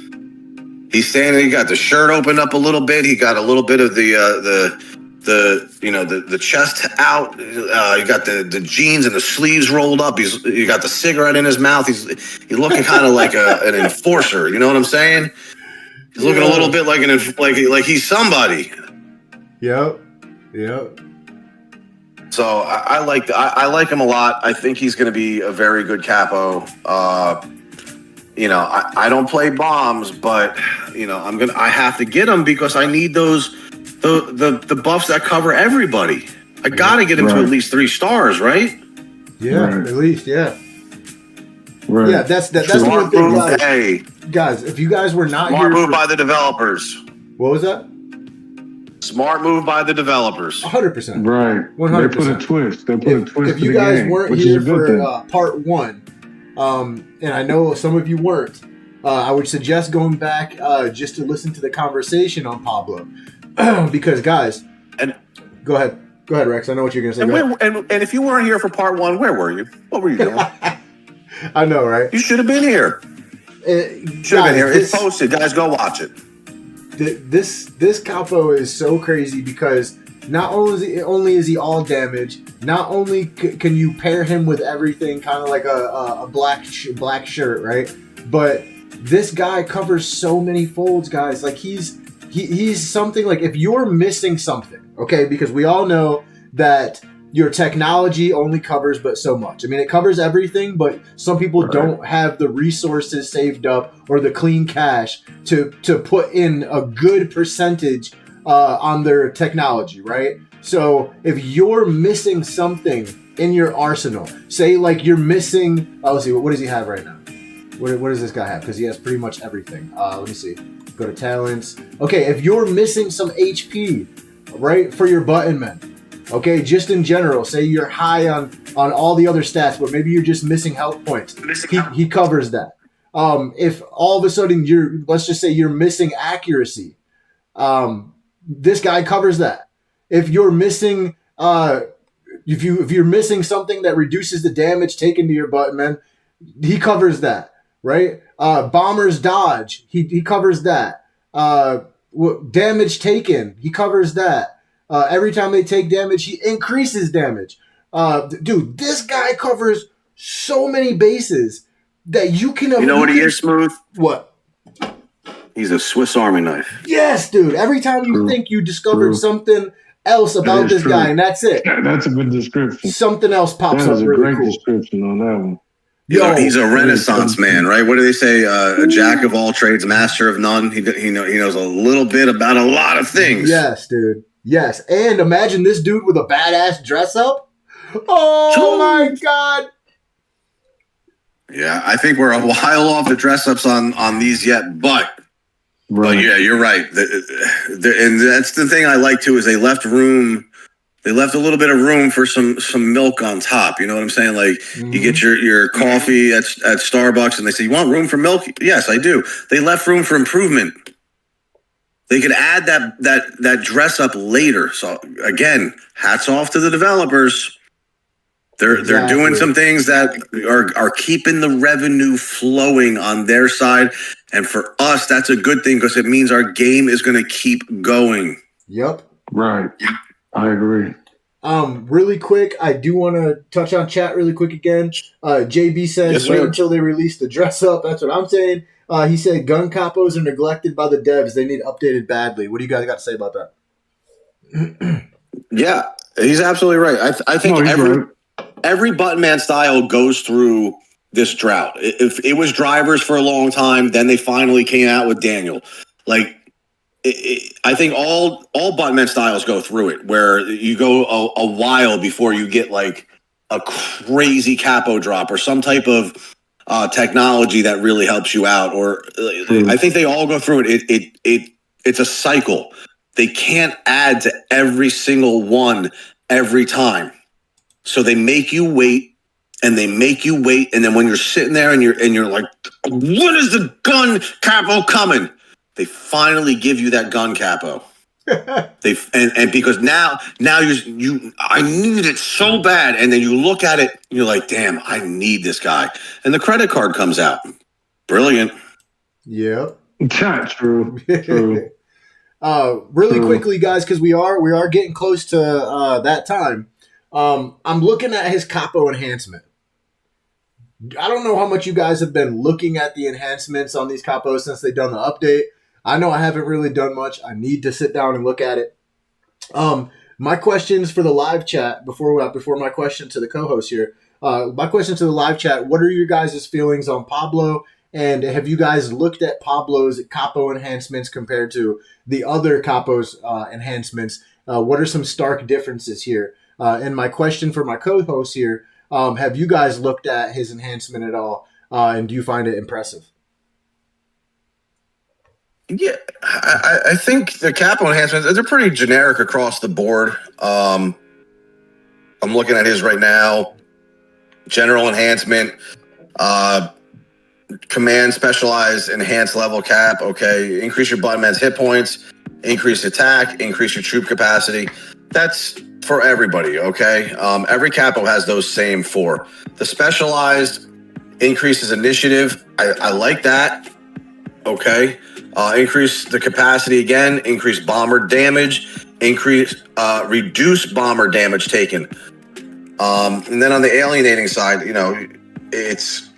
He's standing. He got the shirt opened up a little bit. He got a little bit of the
the chest out. You got the jeans and the sleeves rolled up. You got the cigarette in his mouth. He's looking kind of like an enforcer. You know what I'm saying? He's looking a little bit like like he's somebody.
Yep.
So I like him a lot. I think he's going to be a very good capo. I don't play bombs, but I have to get him because I need those the buffs that cover everybody. I got to get him to at least 3 stars, right?
Yeah, at least, yeah.
Right.
Yeah, that's one thing, guys. If you guys were not
smart
here,
move by the developers.
What was that?
Smart move by the developers.
100%.
Right.
100%.
They put a twist. They put a twist.
If you
to the
guys
game,
weren't
which
here
is a good
for
thing.
part 1, and I know some of you weren't, I would suggest going back just to listen to the conversation on Pablo, because guys,
and
go ahead, Rex. I know what you're gonna say.
And if you weren't here for part 1, where were you? What were you doing?
I know, right?
You should have been here. Should have been here. It's posted, guys. Go watch it.
This capo is so crazy because not only is he all damage, not only can you pair him with everything, kind of like a black shirt, right? But this guy covers so many folds, guys. Like he's something like if you're missing something, okay? Because we all know that your technology only covers but so much. I mean, it covers everything, but some people don't have the resources saved up or the clean cash to put in a good percentage on their technology, right? So if you're missing something in your arsenal, say like you're missing, let's see, what does he have right now? What does this guy have? Because he has pretty much everything. Let me see. Go to talents. Okay, if you're missing some HP, right, for your button men, okay, just in general, say you're high on all the other stats, but maybe you're just missing health points. He covers that. If all of a sudden let's just say you're missing accuracy, this guy covers that. If you're missing, if you're missing something that reduces the damage taken to your button, man, he covers that, right? Bomber's dodge, he covers that. Damage taken, he covers that. Every time they take damage, he increases damage. Dude, this guy covers so many bases that you can.
You know what he is, Smooth?
What?
He's a Swiss Army knife.
Yes, dude. Every time you think you discovered something else about this guy, and that's it.
Yeah, that's a good description.
Something else pops up.
That is a
really
great description on that one.
He's a Renaissance man, right? What do they say? A jack of all trades, master of none. He knows a little bit about a lot of things.
Yes, dude. Yes, and imagine this dude with a badass dress up. Oh my god.
Yeah, I think we're a while off the dress ups on these yet, but yeah, you're right. And that's the thing I like too is they left a little bit of room for some milk on top. You know what I'm saying? Like you get your coffee at Starbucks and they say, "You want room for milk?" Yes, I do. They left room for improvement. They could add that dress up later. So again, hats off to the developers. They're doing some things that are keeping the revenue flowing on their side, and for us, that's a good thing because it means our game is going to keep going.
Yep.
Right. I agree.
Really quick, I do want to touch on chat really quick again. JB says, wait until they release the dress up. That's what I'm saying. He said gun capos are neglected by the devs. They need updated badly. What do you guys got to say about that?
Yeah, he's absolutely right. I think every button man style goes through this drought. If it was drivers for a long time, then they finally came out with Daniel. Like, I think all button man styles go through it, where you go a while before you get like a crazy capo drop or some type of technology that really helps you out. Or I think they all go through it. It's a cycle. They can't add to every single one every time. So they make you wait and they make you wait. And then when you're sitting there and you're like, when is the gun capo coming? They finally give you that gun capo. And because now I need it so bad. And then you look at it and you're like, damn, I need this guy. And the credit card comes out. Brilliant.
Yep.
True.
Really quickly, guys, because we are getting close to that time. I'm looking at his capo enhancement. I don't know how much you guys have been looking at the enhancements on these capos since they've done the update. I know I haven't really done much. I need to sit down and look at it. My questions for the live chat before my question to the co-host here. My question to the live chat: what are your guys' feelings on Pablo? And have you guys looked at Pablo's capo enhancements compared to the other capos enhancements? What are some stark differences here? And my question for my co-host here: have you guys looked at his enhancement at all? And do you find it impressive?
Yeah, I think the capo enhancements, they're pretty generic across the board. I'm looking at his right now. General enhancement, command specialized enhanced level cap. Okay, increase your button man's hit points, increase attack, increase your troop capacity. That's for everybody. Okay, every capo has those same four. The specialized increases initiative. I like that. Okay, increase the capacity again. Increase bomber damage. Reduce bomber damage taken. And then on the alienating side, it's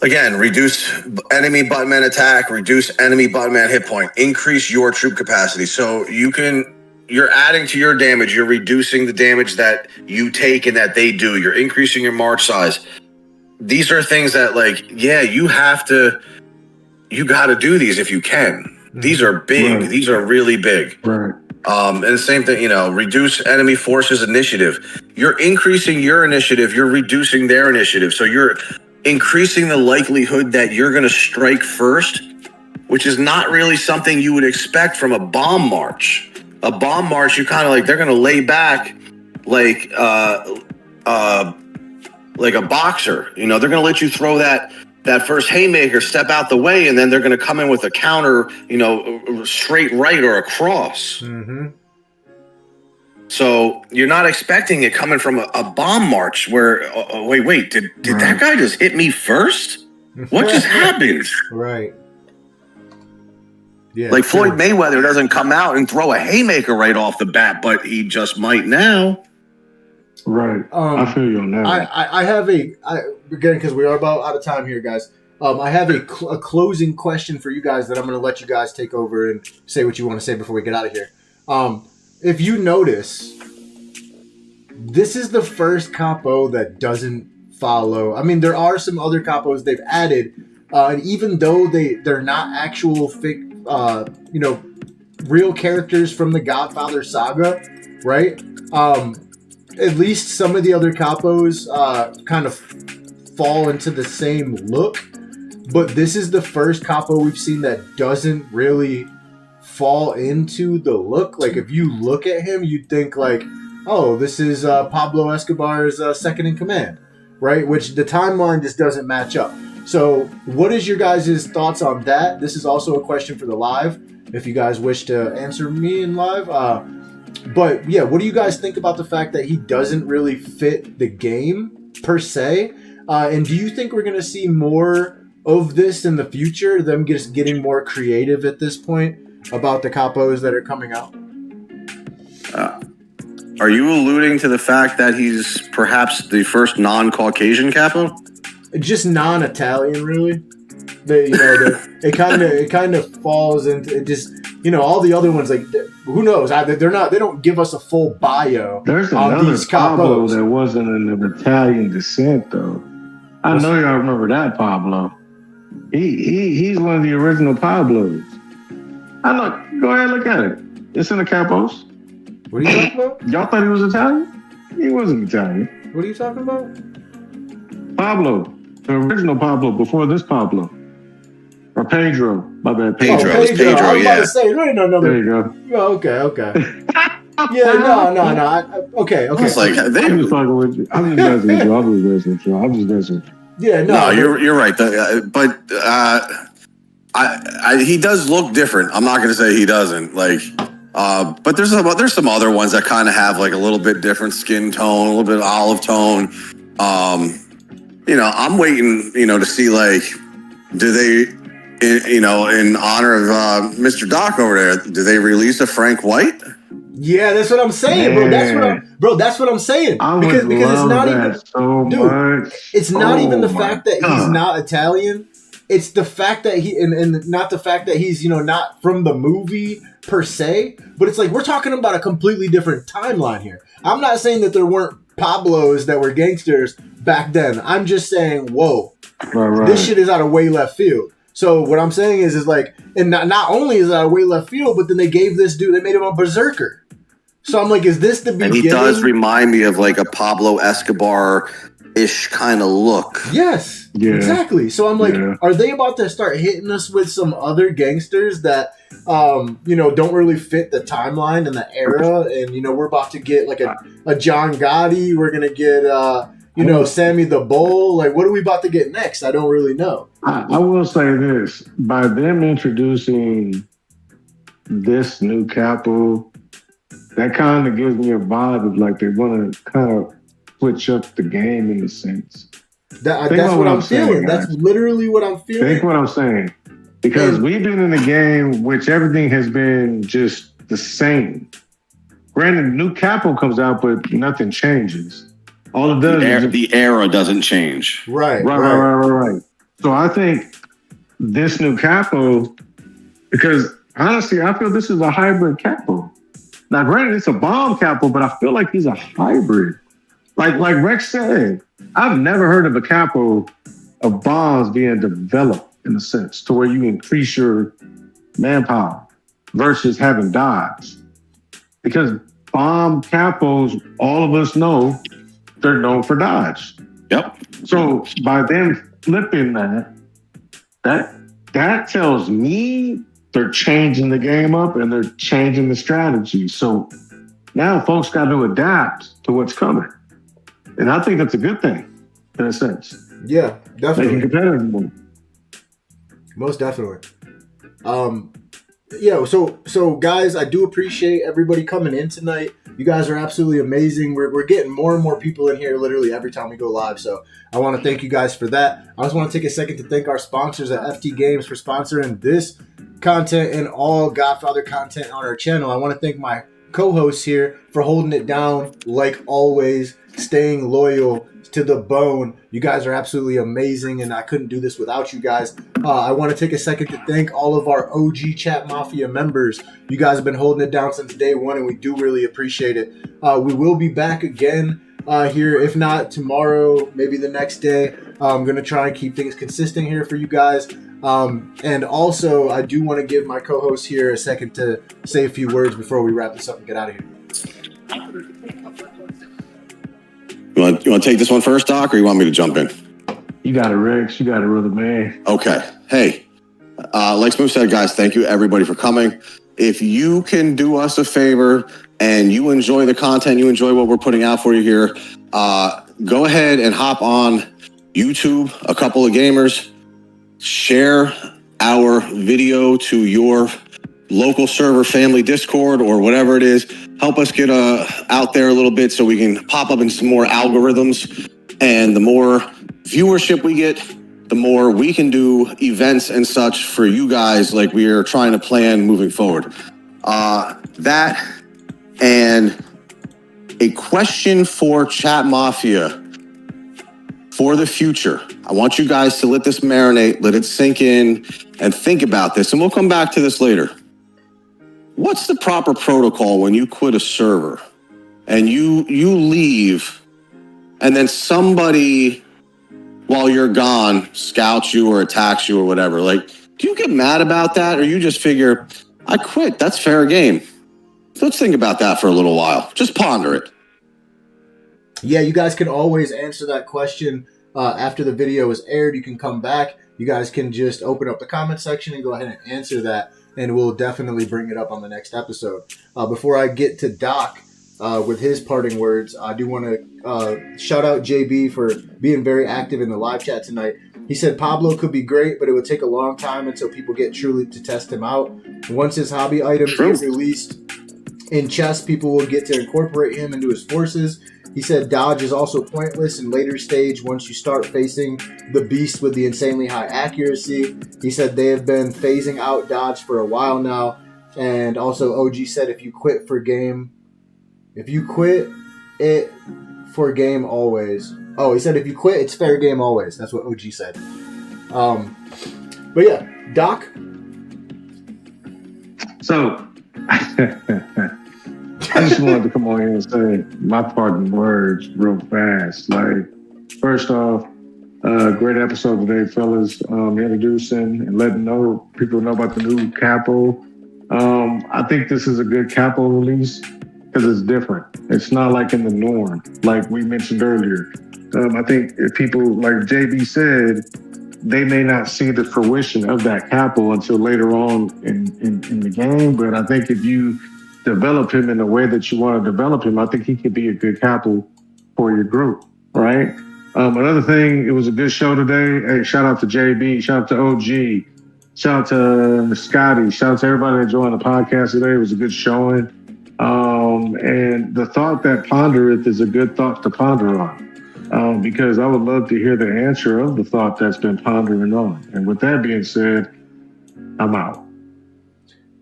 again, reduce enemy buttman attack, reduce enemy buttman hit point, increase your troop capacity. So you're adding to your damage, you're reducing the damage that you take and that they do. You're increasing your march size. These are things that, you got to do these if you can. These are big. Right. These are really big.
Right.
And the same thing, reduce enemy forces initiative. You're increasing your initiative. You're reducing their initiative. So you're increasing the likelihood that you're going to strike first, which is not really something you would expect from a bomb march. A bomb march, you kind of they're going to lay back like a boxer. They're going to let you throw that first haymaker, step out the way, and then they're going to come in with a counter, straight right or a cross.
Mm-hmm.
So you're not expecting it coming from a bomb march where, wait, did that guy just hit me first? What just happened?
Right. Yeah.
Like Floyd Mayweather doesn't come out and throw a haymaker right off the bat, but he just might now.
Right. I feel you on that.
I have again, because we are about out of time here, guys. I have a closing question for you guys that I'm going to let you guys take over and say what you want to say before we get out of here. If you notice, this is the first capo that doesn't follow. I mean, there are some other capos they've added, and even though they're not actual real characters from the Godfather saga, right? At least some of the other capos kind of fall into the same look, but this is the first capo we've seen that doesn't really fall into the look. Like, if you look at him, you'd think this is Pablo Escobar's second in command, right? Which the timeline just doesn't match up. So what is your guys' thoughts on that? This is also a question for the live, if you guys wish to answer me in live. But yeah, what do you guys think about the fact that he doesn't really fit the game per se? And do you think we're going to see more of this in the future? Them just getting more creative at this point about the capos that are coming out?
Are you alluding to the fact that he's perhaps the first non-Caucasian capo?
Just non-Italian, really. It kind of falls into just all the other ones, who knows? They don't give us a full bio.
There's
on
another
these
Pablo
capos
that wasn't of Italian descent, though. I know y'all remember that Pablo. He's one of the original Pablos. Go ahead, look at it. It's in the capos.
What are you talking about?
Y'all thought he was Italian? He wasn't Italian.
What are you talking about?
Pablo, the original Pablo before this Pablo. Or Pedro. My bad.
Pedro.
I was about
Yeah.
to say, there ain't another.
There you go.
Oh, okay. Yeah, no. Okay.
It's like,
I'm just fucking with you. I'm just messing with you.
Yeah,
No, you're right. But he does look different. I'm not going to say he doesn't. But there's some other ones that kind of have a little bit different skin tone, a little bit of olive tone. I'm waiting, to see do they in honor of Mr. Doc over there, do they release a Frank White?
Yeah, that's what I'm saying, bro. That's what I'm saying.
I
because
would
it's
love
not
that
even
so much.
it's not even the
my
fact that
God.
he's not Italian. It's the fact that and not the fact that he's, not from the movie per se, but it's like we're talking about a completely different timeline here. I'm not saying that there weren't Pablos that were gangsters back then. I'm just saying, whoa,
Right.
this shit is out of way left field. So what I'm saying is like, and not only is it out of way left field, but then they gave this dude, they made him a berserker. So I'm like, is this the beginning?
And he does remind me of like a Pablo Escobar-ish kind of look.
Yes, exactly. So I'm like, are they about to start hitting us with some other gangsters that, don't really fit the timeline and the era? And, we're about to get like a John Gotti. We're going to get, Sammy the Bull. Like, what are we about to get next? I don't really know.
I will say this. By them introducing this new capo, that kind of gives me a vibe of like they want to kind of switch up the game in a sense.
That's what I'm feeling. That's literally what I'm feeling.
Think what I'm saying. Because we've been in a game which everything has been just the same. Granted, new capo comes out, but nothing changes. All it does is
the era doesn't change.
Right.
So I think this new capo, because honestly, I feel this is a hybrid capo. Now, granted, it's a bomb capo, but I feel like he's a hybrid. Like Rex said, I've never heard of a capo of bombs being developed in a sense to where you increase your manpower versus having dodge. Because bomb capos, all of us know, they're known for dodge.
Yep.
So by them flipping that tells me they're changing the game up and they're changing the strategy. So now folks got to adapt to what's coming. And I think that's a good thing in a sense.
Yeah, definitely.
Making competitive.
Most definitely. So guys, I do appreciate everybody coming in tonight. You guys are absolutely amazing. We're getting more and more people in here literally every time we go live. So I want to thank you guys for that. I just want to take a second to thank our sponsors at FT Games for sponsoring this content and all Godfather content on our channel. I want to thank my co-hosts here for holding it down like always, staying loyal to the bone. You guys are absolutely amazing, and I couldn't do this without you guys. I want to take a second to thank all of our OG Chat Mafia members. You guys have been holding it down since day one, and we do really appreciate it. We will be back again here, if not tomorrow, maybe the next day. I'm going to try and keep things consistent here for you guys. And also, I do want to give my co-host here a second to say a few words before we wrap this up and get out of here.
You want to take this one first, Doc, or you want me to jump in?
You got it, Rex. You got it, brother, man.
Okay. Hey, like Smooth said, guys, thank you everybody for coming. If you can do us a favor and you enjoy the content, you enjoy what we're putting out for you here, go ahead and hop on YouTube, A Couple of Gamers. Share our video to your local server, family Discord, or whatever it is. Help us get out there a little bit so we can pop up in some more algorithms. And the more viewership we get, the more we can do events and such for you guys like we are trying to plan moving forward. That and a question for Chat Mafia for the future. I want you guys to let this marinate, let it sink in, and think about this. And we'll come back to this later. What's the proper protocol when you quit a server and you leave and then somebody, while you're gone, scouts you or attacks you or whatever? Like, do you get mad about that, or you just figure, I quit, that's fair game? Let's think about that for a little while. Just ponder it.
Yeah, you guys can always answer that question after the video is aired. You can come back. You guys can just open up the comment section and go ahead and answer that, and we'll definitely bring it up on the next episode. Before I get to Doc with his parting words, I do want to shout out JB for being very active in the live chat tonight. He said Pablo could be great, but it would take a long time until people get truly to test him out. Once his hobby items get released in chess, people will get to incorporate him into his forces He said dodge is also pointless in later stage once you start facing the beast with the insanely high accuracy. He said they have been phasing out dodge for a while now. And also OG said if you quit it for game always. Oh, he said if you quit, it's fair game always. That's what OG said. But yeah, Doc.
So, I just wanted to come on here and say my parting words real fast. Like, first off, great episode today, fellas. Introducing and letting people know about the new capo. I think this is a good capo release because it's different. It's not like in the norm, like we mentioned earlier. I think if people, like JB said, they may not see the fruition of that capo until later on in the game. But I think if you develop him in the way that you want to develop him, I think he could be a good capo for your group, right? Another thing, it was a good show today. Hey, shout out to JB, shout out to OG, shout out to Scotty, shout out to everybody that joined the podcast today. It was a good showing. And the thought that pondereth is a good thought to ponder on. Because I would love to hear the answer of the thought that's been pondering on. And with that being said, I'm out.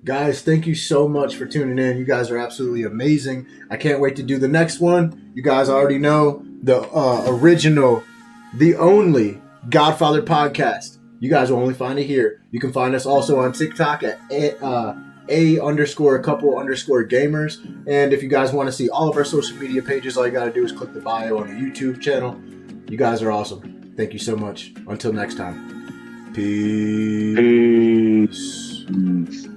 Guys, thank you so much for tuning in. You guys are absolutely amazing. I can't wait to do the next one. You guys already know the original, the only Godfather podcast. You guys will only find it here. You can find us also on TikTok at _couple_gamers. And if you guys want to see all of our social media pages, all you got to do is click the bio on the YouTube channel. You guys are awesome. Thank you so much. Until next time. Peace.
Peace.